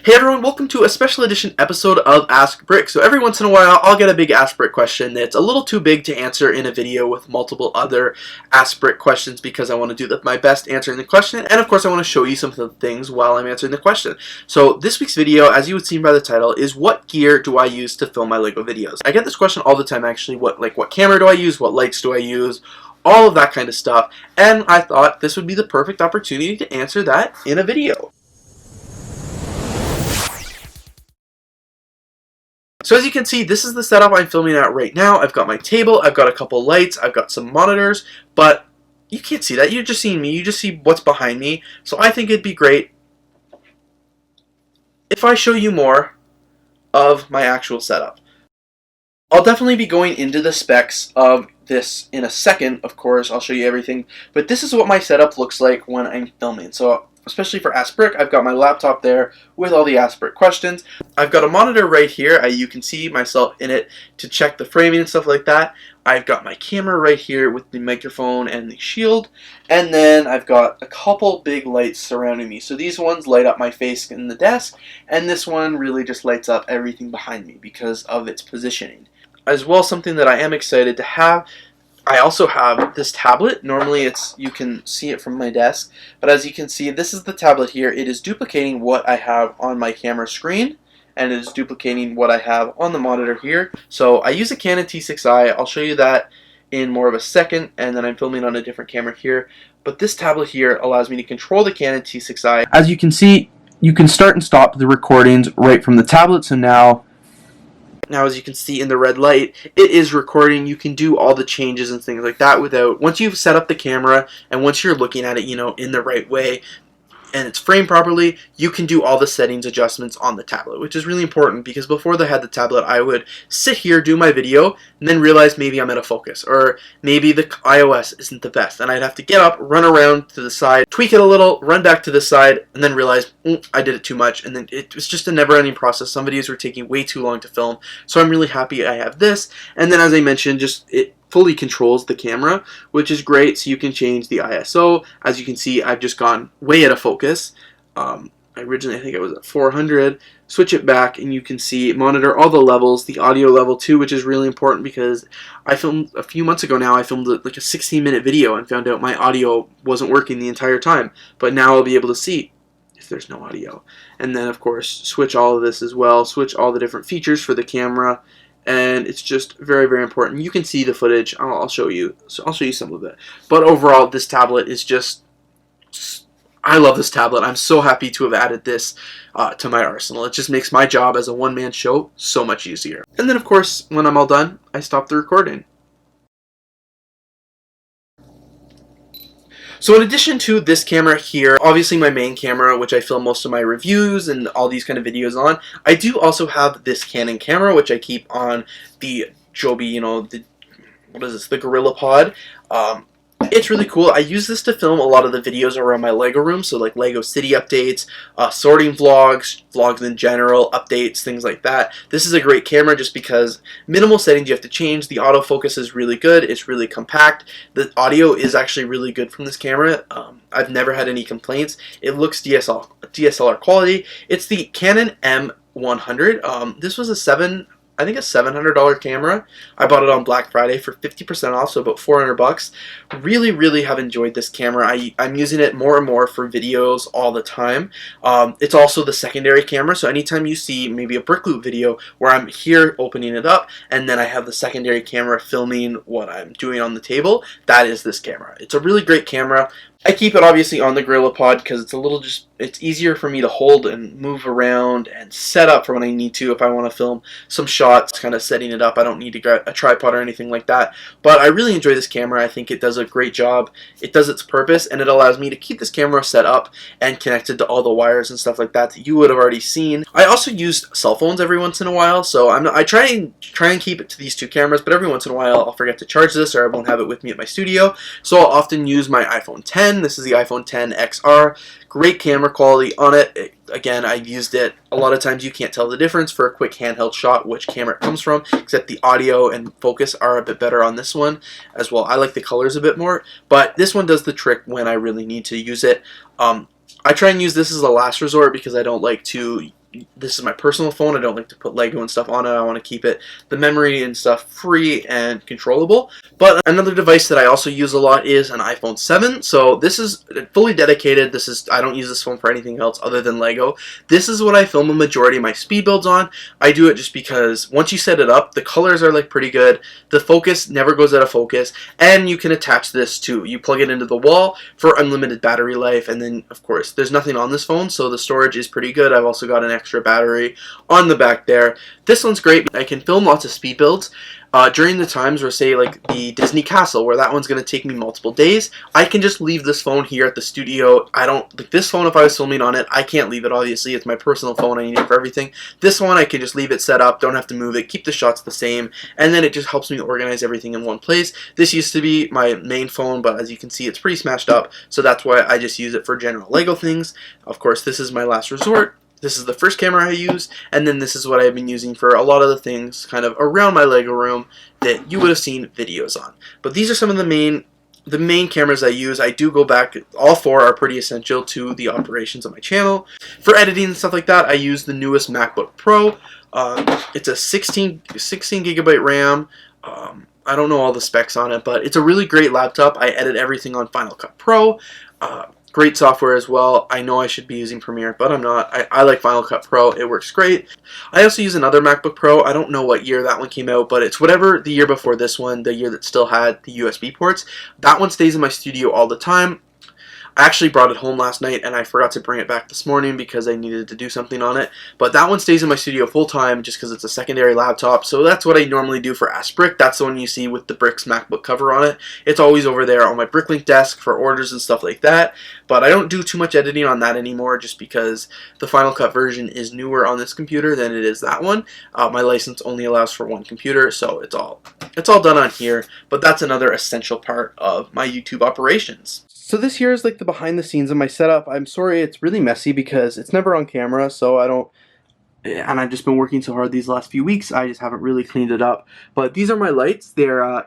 Hey everyone, welcome to a special edition episode of Ask Brick. So every once in a while, I'll get a big Ask Brick question that's a little too big to answer in a video with multiple other Ask Brick questions because I want to do my best answering the question, and of course I want to show you some of the things while I'm answering the question. So this week's video, as you would see by the title, is what gear do I use to film my LEGO videos? I get this question all the time actually, what camera do I use, what lights do I use, all of that kind of stuff, and I thought this would be the perfect opportunity to answer that in a video. So as you can see, this is the setup I'm filming at right now. I've got my table, I've got a couple lights, I've got some monitors, but you can't see that. You're just seeing me. You just see what's behind me. So I think it'd be great if I show you more of my actual setup. I'll definitely be going into the specs of this in a second, of course. I'll show you everything. But this is what my setup looks like when I'm filming. So especially for Ask Brick, I've got my laptop there with all the Ask Brick questions. I've got a monitor right here. You can see myself in it to check the framing and stuff like that. I've got my camera right here with the microphone and the shield. And then I've got a couple big lights surrounding me. So these ones light up my face in the desk, and this one really just lights up everything behind me because of its positioning. As well, something that I am excited to have, I also have this tablet. Normally you can see it from my desk, but as you can see, this is the tablet here. It is duplicating what I have on my camera screen, and it is duplicating what I have on the monitor here. So I use a Canon T6i. I'll show you that in more of a second, and then I'm filming on a different camera here. But this tablet here allows me to control the Canon T6i. As you can see, you can start and stop the recordings right from the tablet. So now as you can see in the red light, it is recording. You can do all the changes and things like that once you've set up the camera and once you're looking at it, in the right way and it's framed properly, you can do all the settings adjustments on the tablet, which is really important because before I had the tablet, I would sit here, do my video, and then realize maybe I'm out of focus, or maybe the iOS isn't the best, and I'd have to get up, run around to the side, tweak it a little, run back to the side, and then realize, I did it too much, and then it was just a never-ending process. Some videos were taking way too long to film, so I'm really happy I have this, and then as I mentioned, it fully controls the camera, which is great, so you can change the ISO. As you can see, I've just gone way out of focus. Originally I think it was at 400. Switch it back and you can see monitor all the levels, the audio level too, which is really important because I filmed a few months ago now. I filmed like a 16-minute video and found out my audio wasn't working the entire time, but now I'll be able to see if there's no audio. And then of course switch all of this as well, switch all the different features for the camera. And it's just very, very important. You can see the footage. I'll show you. So I'll show you some of it. But overall, this tablet is just, I love this tablet. I'm so happy to have added this to my arsenal. It just makes my job as a one-man show so much easier. And then, of course, when I'm all done, I stop the recording. So in addition to this camera here, obviously my main camera, which I film most of my reviews and all these kind of videos on, I do also have this Canon camera, which I keep on the Joby, the Gorilla Pod. It's really cool. I use this to film a lot of the videos around my LEGO room, so like LEGO City updates, sorting vlogs, vlogs in general, updates, things like that. This is a great camera just because minimal settings you have to change. The autofocus is really good. It's really compact. The audio is actually really good from this camera. I've never had any complaints. It looks DSLR quality. It's the Canon M100. This was I think a $700 camera. I bought it on Black Friday for 50% off, so about $400. Really, really have enjoyed this camera. I'm using it more and more for videos all the time. It's also the secondary camera, so anytime you see maybe a BrickLoot video where I'm here opening it up, and then I have the secondary camera filming what I'm doing on the table, that is this camera. It's a really great camera. I keep it obviously on the Gorilla Pod because it's easier for me to hold and move around and set up for when I need to if I want to film some shots, kind of setting it up. I don't need to get a tripod or anything like that. But I really enjoy this camera. I think it does a great job. It does its purpose, and it allows me to keep this camera set up and connected to all the wires and stuff like that you would have already seen. I also use cell phones every once in a while, so I try and keep it to these two cameras, but every once in a while I'll forget to charge this or I won't have it with me at my studio. So I'll often use my iPhone 10. This is the iPhone 10 XR. Great camera quality on it. Again, I've used it. A lot of times you can't tell the difference for a quick handheld shot which camera it comes from, except the audio and focus are a bit better on this one as well. I like the colors a bit more, but this one does the trick when I really need to use it. I try and use this as a last resort because I don't like to this is my personal phone. I don't like to put Lego and stuff on it. I want to keep it, the memory and stuff, free and controllable. But another device that I also use a lot is an iPhone 7. So this is fully dedicated. I don't use this phone for anything else other than Lego. This is what I film a majority of my speed builds on. I do it just because once you set it up, the colors are like pretty good. The focus never goes out of focus, and you can attach this to, you plug it into the wall for unlimited battery life. And then of course there's nothing on this phone, so the storage is pretty good. I've also got an extra battery on the back there. This one's great. I can film lots of speed builds. During the times where, say, like the Disney Castle, where that one's going to take me multiple days, I can just leave this phone here at the studio. I don't, like this phone, if I was filming on it, I can't leave it, obviously. It's my personal phone. I need it for everything. This one, I can just leave it set up, don't have to move it, keep the shots the same, and then it just helps me organize everything in one place. This used to be my main phone, but as you can see, it's pretty smashed up, so that's why I just use it for general Lego things. Of course, this is my last resort. This is the first camera I use, and then this is what I've been using for a lot of the things kind of around my Lego room that you would have seen videos on. But these are some of the main cameras I use. I do go back, all four are pretty essential to the operations of my channel. For editing and stuff like that, I use the newest MacBook Pro. It's a 16 gigabyte RAM. I don't know all the specs on it, but it's a really great laptop. I edit everything on Final Cut Pro. Great software as well. I know I should be using Premiere, but I'm not. I like Final Cut Pro. It works great. I also use another MacBook Pro. I don't know what year that one came out, but it's whatever the year before this one, the year that still had the USB ports. That one stays in my studio all the time. I actually brought it home last night, and I forgot to bring it back this morning because I needed to do something on it. But that one stays in my studio full time just because it's a secondary laptop. So that's what I normally do for Ask Brick. That's the one you see with the Brick's MacBook cover on it. It's always over there on my BrickLink desk for orders and stuff like that. But I don't do too much editing on that anymore just because the Final Cut version is newer on this computer than it is that one. My license only allows for one computer, so it's all done on here. But that's another essential part of my YouTube operations. So this here is like the behind the scenes of my setup. I'm sorry it's really messy because it's never on camera, so and I've just been working so hard these last few weeks, I just haven't really cleaned it up. But these are my lights. They're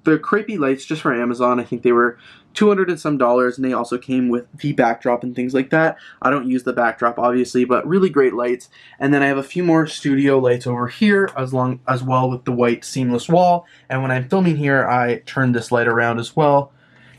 crepey lights just for Amazon. I think they were $200 and some, and they also came with the backdrop and things like that. I don't use the backdrop obviously, but really great lights. And then I have a few more studio lights over here as well with the white seamless wall. And when I'm filming here, I turn this light around as well,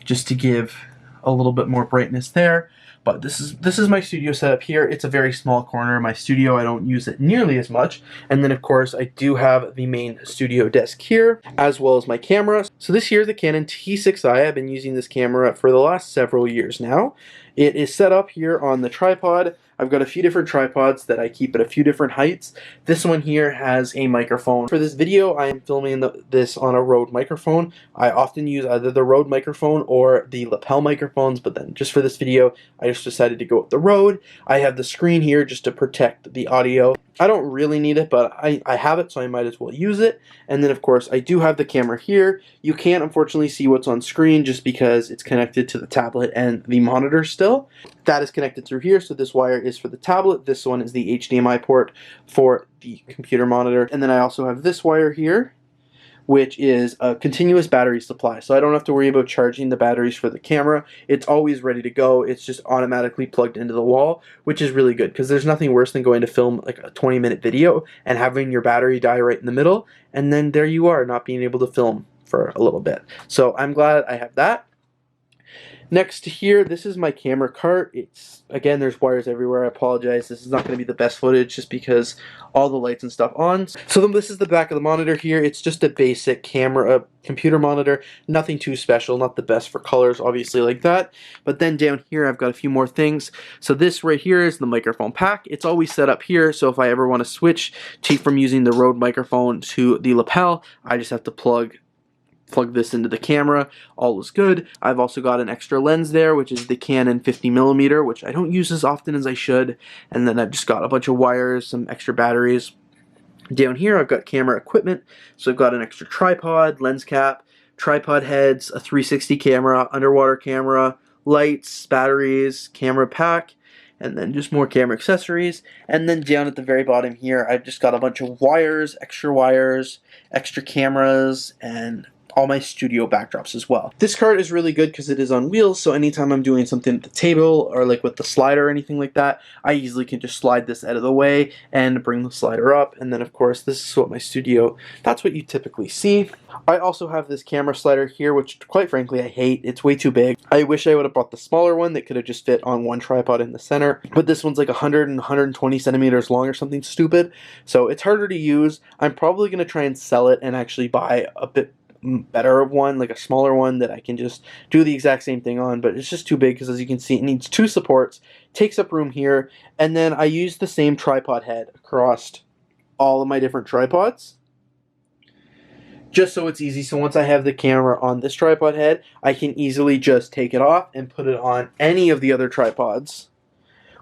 just to give a little bit more brightness there. But this is my studio setup here. It's a very small corner of my studio. I don't use it nearly as much. And then of course I do have the main studio desk here, as well as my camera. So this here is the Canon T6i. I've been using this camera for the last several years now. It is set up here on the tripod. I've got a few different tripods that I keep at a few different heights. This one here has a microphone. For this video, I am filming this on a Rode microphone. I often use either the Rode microphone or the lapel microphones, but then just for this video, I just decided to go with the Rode. I have the screen here just to protect the audio. I don't really need it, but I have it, so I might as well use it. And then, of course, I do have the camera here. You can't, unfortunately, see what's on screen just because it's connected to the tablet and the monitor still. That is connected through here, so this wire is for the tablet. This one is the HDMI port for the computer monitor. And then I also have this wire here, which is a continuous battery supply. So I don't have to worry about charging the batteries for the camera. It's always ready to go. It's just automatically plugged into the wall, which is really good because there's nothing worse than going to film like a 20-minute video and having your battery die right in the middle, and then there you are, not being able to film for a little bit. So I'm glad I have that. Next to here, this is my camera cart. Again, there's wires everywhere. I apologize. This is not going to be the best footage just because all the lights and stuff on. So then this is the back of the monitor here. It's just a basic camera, computer monitor. Nothing too special. Not the best for colors, obviously, like that. But then down here, I've got a few more things. So this right here is the microphone pack. It's always set up here. So if I ever want to switch from using the Rode microphone to the lapel, I just have to plug this into the camera. All is good. I've also got an extra lens there, which is the Canon 50mm, which I don't use as often as I should. And then I've just got a bunch of wires, some extra batteries. Down here I've got camera equipment. So I've got an extra tripod, lens cap, tripod heads, a 360 camera, underwater camera, lights, batteries, camera pack, and then just more camera accessories. And then down at the very bottom here, I've just got a bunch of wires, extra cameras, and all my studio backdrops as well. This cart is really good because it is on wheels, so anytime I'm doing something at the table or like with the slider or anything like that, I easily can just slide this out of the way and bring the slider up. And then of course this is what my studio, that's what you typically see. I also have this camera slider here, which quite frankly I hate. It's way too big. I wish I would have bought the smaller one that could have just fit on one tripod in the center, but this one's like 100 and 120 centimeters long or something stupid, so it's harder to use. I'm probably going to try and sell it and actually buy a bit better one, like a smaller one that I can just do the exact same thing on, but it's just too big because as you can see it needs two supports, takes up room here, and then I use the same tripod head across all of my different tripods just so it's easy. So once I have the camera on this tripod head, I can easily just take it off and put it on any of the other tripods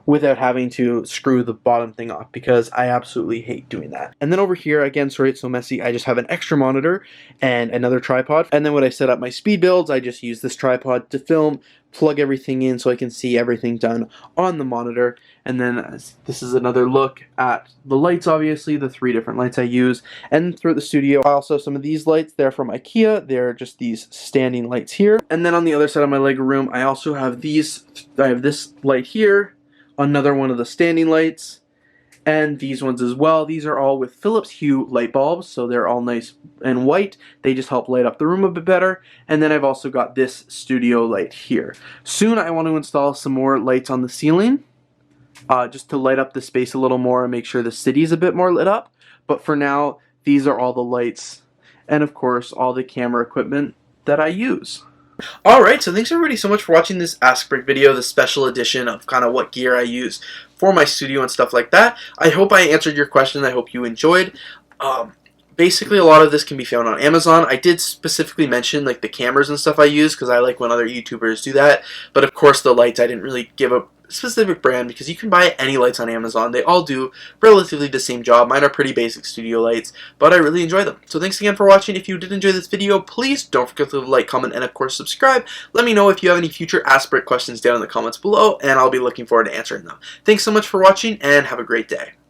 without having to screw the bottom thing off, because I absolutely hate doing that. And then over here, again, sorry it's so messy, I just have an extra monitor and another tripod. And then when I set up my speed builds, I just use this tripod to film, plug everything in so I can see everything done on the monitor. And then this is another look at the lights, obviously, the 3 different lights I use. And throughout the studio, I also have some of these lights. They're from IKEA. They're just these standing lights here. And then on the other side of my Lego room, I also have these. I have this light here, another one of the standing lights, and these ones as well. These are all with Philips Hue light bulbs, so they're all nice and white. They just help light up the room a bit better. And then I've also got this studio light here. Soon I want to install some more lights on the ceiling, just to light up the space a little more and make sure the city is a bit more lit up. But for now, these are all the lights and of course all the camera equipment that I use. Alright, so thanks everybody so much for watching this Ask Brick video, the special edition of kind of what gear I use for my studio and stuff like that. I hope I answered your question. I hope you enjoyed. Basically, a lot of this can be found on Amazon. I did specifically mention like the cameras and stuff I use because I like when other YouTubers do that. But of course, the lights I didn't really give a specific brand because you can buy any lights on Amazon. They all do relatively the same job. Mine are pretty basic studio lights, but I really enjoy them. So thanks again for watching. If you did enjoy this video, please don't forget to like, comment, and of course subscribe. Let me know if you have any future Ask Brick questions down in the comments below, and I'll be looking forward to answering them. Thanks so much for watching, and have a great day.